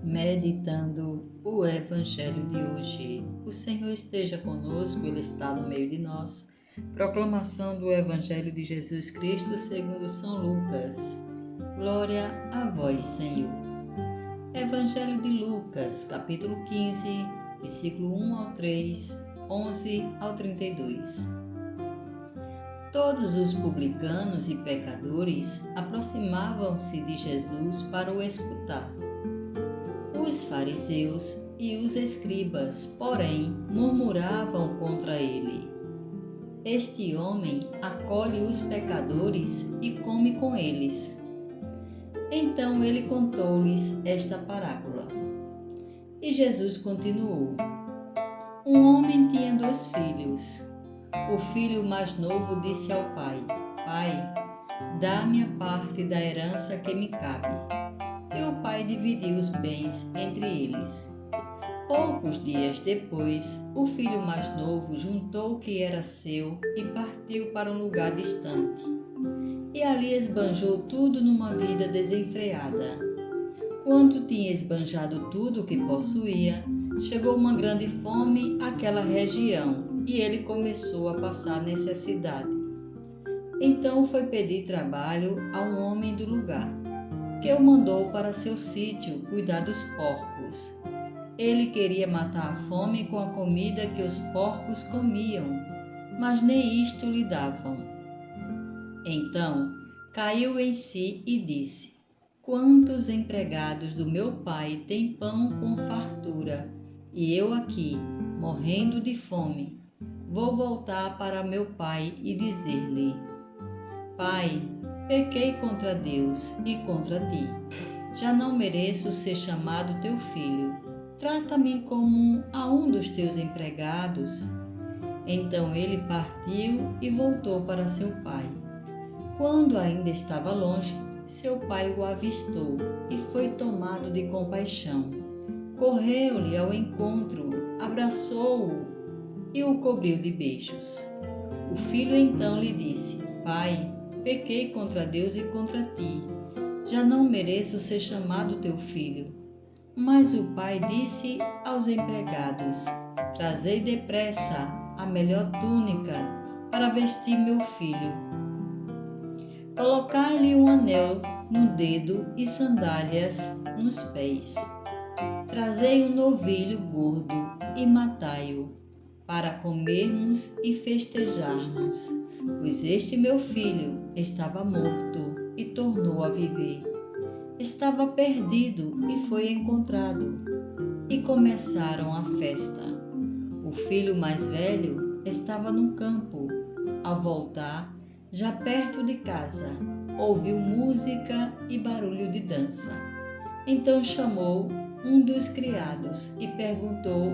Meditando o Evangelho de hoje. O Senhor esteja conosco, Ele está no meio de nós. Proclamação do Evangelho de Jesus Cristo segundo São Lucas. Glória a vós, Senhor. Evangelho de Lucas, capítulo 15, versículo 1 ao 3, 11 ao 32. Todos os publicanos e pecadores aproximavam-se de Jesus para o escutar. Os fariseus e os escribas, porém, murmuravam contra ele. Este homem acolhe os pecadores e come com eles. Então ele contou-lhes esta parábola. E Jesus continuou. Um homem tinha 2 filhos. O filho mais novo disse ao pai: Pai, dá-me a parte da herança que me cabe. E o pai dividiu os bens entre eles. Poucos dias depois, o filho mais novo juntou o que era seu e partiu para um lugar distante. E ali esbanjou tudo numa vida desenfreada. Quando tinha esbanjado tudo o que possuía, chegou uma grande fome àquela região e ele começou a passar necessidade. Então foi pedir trabalho a um homem do lugar, que o mandou para seu sítio cuidar dos porcos. Ele queria matar a fome com a comida que os porcos comiam, mas nem isto lhe davam. Então caiu em si e disse: Quantos empregados do meu pai têm pão com fartura, e eu aqui, morrendo de fome? Vou voltar para meu pai e dizer-lhe: Pai, pequei contra Deus e contra ti. Já não mereço ser chamado teu filho. Trata-me como a um dos teus empregados. Então ele partiu e voltou para seu pai. Quando ainda estava longe, seu pai o avistou e foi tomado de compaixão. Correu-lhe ao encontro, abraçou-o e o cobriu de beijos. O filho então lhe disse: Pai, pequei contra Deus e contra ti. Já não mereço ser chamado teu filho. Mas o pai disse aos empregados: Trazei depressa a melhor túnica para vestir meu filho. Colocai-lhe um anel no dedo e sandálias nos pés. Trazei um novilho gordo e matai-o, para comermos e festejarmos, pois este meu filho estava morto e tornou a viver. Estava perdido e foi encontrado. E começaram a festa. O filho mais velho estava no campo. Ao voltar, já perto de casa, ouviu música e barulho de dança. Então chamou um dos criados e perguntou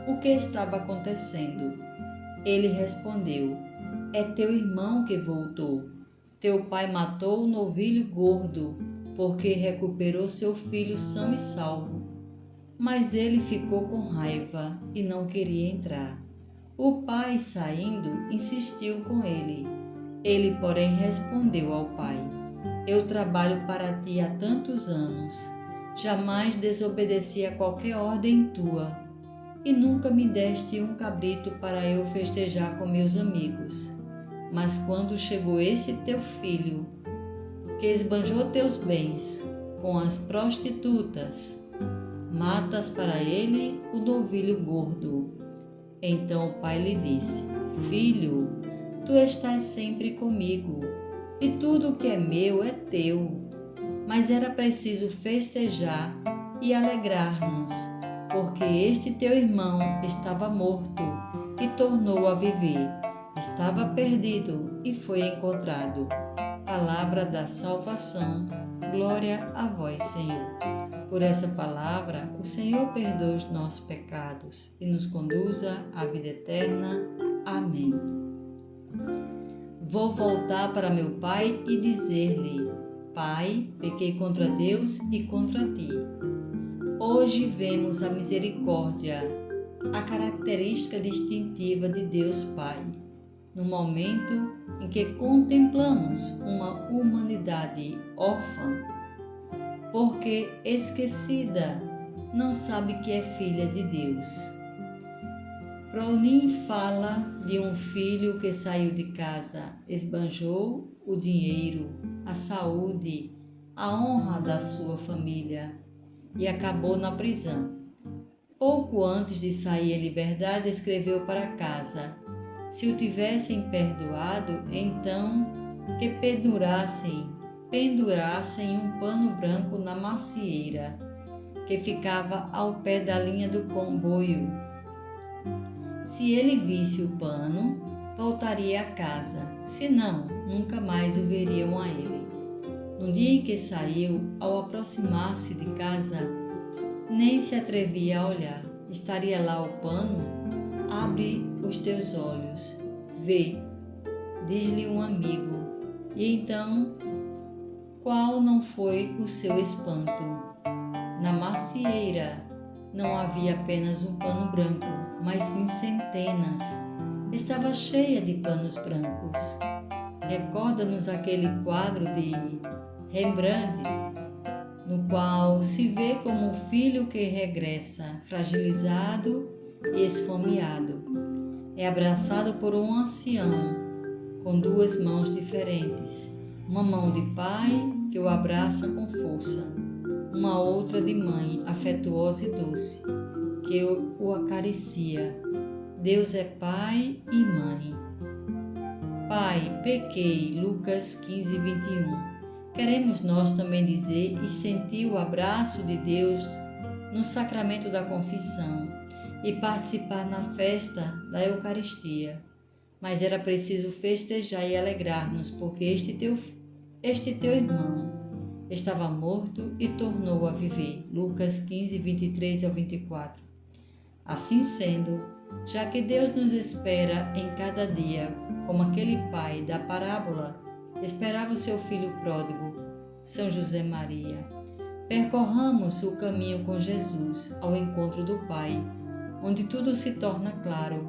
o que estava acontecendo. Ele respondeu: É teu irmão que voltou. Teu pai matou o novilho gordo, porque recuperou seu filho são e salvo. Mas ele ficou com raiva e não queria entrar. O pai, saindo, insistiu com ele. Ele, porém, respondeu ao pai: Eu trabalho para ti há tantos anos. Jamais desobedeci a qualquer ordem tua, e nunca me deste um cabrito para eu festejar com meus amigos. Mas quando chegou esse teu filho, que esbanjou teus bens com as prostitutas, matas para ele o novilho gordo. Então o pai lhe disse: Filho, tu estás sempre comigo, e tudo o que é meu é teu. Mas era preciso festejar e alegrar-nos, porque este teu irmão estava morto e tornou a viver. Estava perdido e foi encontrado. Palavra da salvação. Glória a vós, Senhor. Por essa palavra, o Senhor perdoa os nossos pecados e nos conduza à vida eterna. Amém. Vou voltar para meu pai e dizer-lhe: Pai, pequei contra Deus e contra ti. Hoje vemos a misericórdia, a característica distintiva de Deus Pai, no momento em que contemplamos uma humanidade órfã, porque esquecida não sabe que é filha de Deus. Browning fala de um filho que saiu de casa, esbanjou o dinheiro, a saúde, a honra da sua família e acabou na prisão. Pouco antes de sair em liberdade, escreveu para casa: se o tivessem perdoado, então que pendurassem um pano branco na macieira, que ficava ao pé da linha do comboio. Se ele visse o pano, voltaria a casa, senão nunca mais o veriam a ele. No dia em que saiu, ao aproximar-se de casa, nem se atrevia a olhar. Estaria lá o pano? Abre os teus olhos, vê, diz-lhe um amigo. E então, qual não foi o seu espanto? Na macieira não havia apenas um pano branco, mas sim centenas. Estava cheia de panos brancos. Recorda-nos aquele quadro de Rembrandt, no qual se vê como o filho que regressa, fragilizado e esfomeado. É abraçado por um ancião, com duas mãos diferentes. Uma mão de pai, que o abraça com força. Uma outra de mãe, afetuosa e doce, que o acaricia. Deus é pai e mãe. Pai, pequei, Lucas 15, 21. Queremos nós também dizer e sentir o abraço de Deus no sacramento da confissão e participar na festa da Eucaristia. Mas era preciso festejar e alegrar-nos, porque este teu irmão estava morto e tornou a viver. Lucas 15, 23 ao 24. Assim sendo, já que Deus nos espera em cada dia, como aquele pai da parábola esperava o seu filho pródigo, São José Maria, percorramos o caminho com Jesus ao encontro do Pai, onde tudo se torna claro.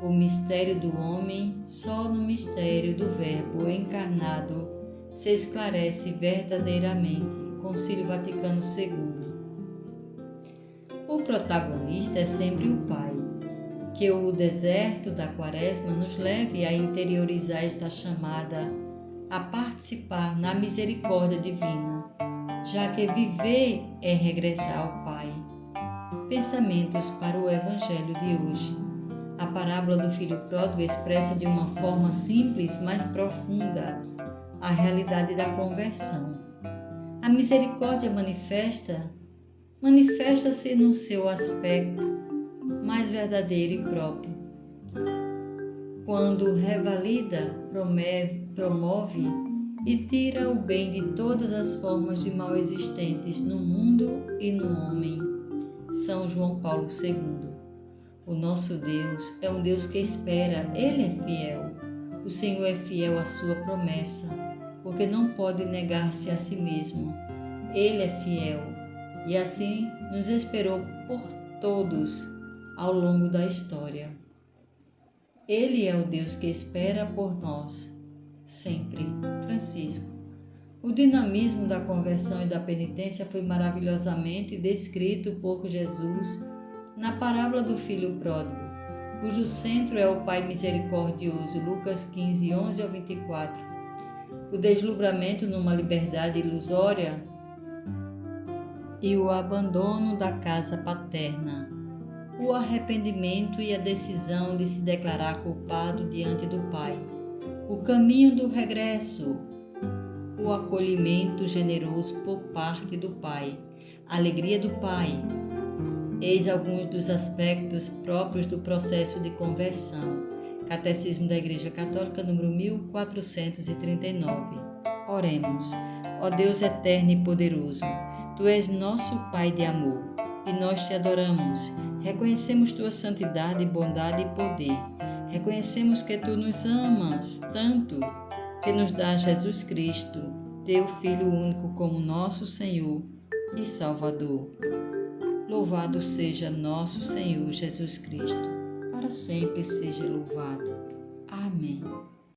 O mistério do homem, só no mistério do Verbo encarnado, se esclarece verdadeiramente. Concílio Vaticano II. O protagonista é sempre o Pai. Que o deserto da Quaresma nos leve a interiorizar esta chamada, a participar na misericórdia divina, já que viver é regressar ao Pai. Pensamentos para o Evangelho de hoje. A parábola do filho pródigo expressa de uma forma simples, mas profunda, a realidade da conversão. A misericórdia manifesta-se no seu aspecto mais verdadeiro e próprio. Quando revalida, promove e tira o bem de todas as formas de mal existentes no mundo e no homem. São João Paulo II. O nosso Deus é um Deus que espera, Ele é fiel. O Senhor é fiel à sua promessa, porque não pode negar-se a si mesmo. Ele é fiel e assim nos esperou por todos ao longo da história. Ele é o Deus que espera por nós, sempre. Francisco. O dinamismo da conversão e da penitência foi maravilhosamente descrito por Jesus na parábola do filho pródigo, cujo centro é o Pai misericordioso, Lucas 15, 11 ao 24. O deslumbramento numa liberdade ilusória e o abandono da casa paterna. O arrependimento e a decisão de se declarar culpado diante do Pai. O caminho do regresso. O acolhimento generoso por parte do Pai. A alegria do Pai. Eis alguns dos aspectos próprios do processo de conversão. Catecismo da Igreja Católica, número 1439. Oremos. Ó Deus eterno e poderoso, Tu és nosso Pai de amor, e nós Te adoramos. Reconhecemos Tua santidade, bondade e poder. Reconhecemos que Tu nos amas tanto que nos dá Jesus Cristo, Teu Filho único, como nosso Senhor e Salvador. Louvado seja nosso Senhor Jesus Cristo, para sempre seja louvado. Amém.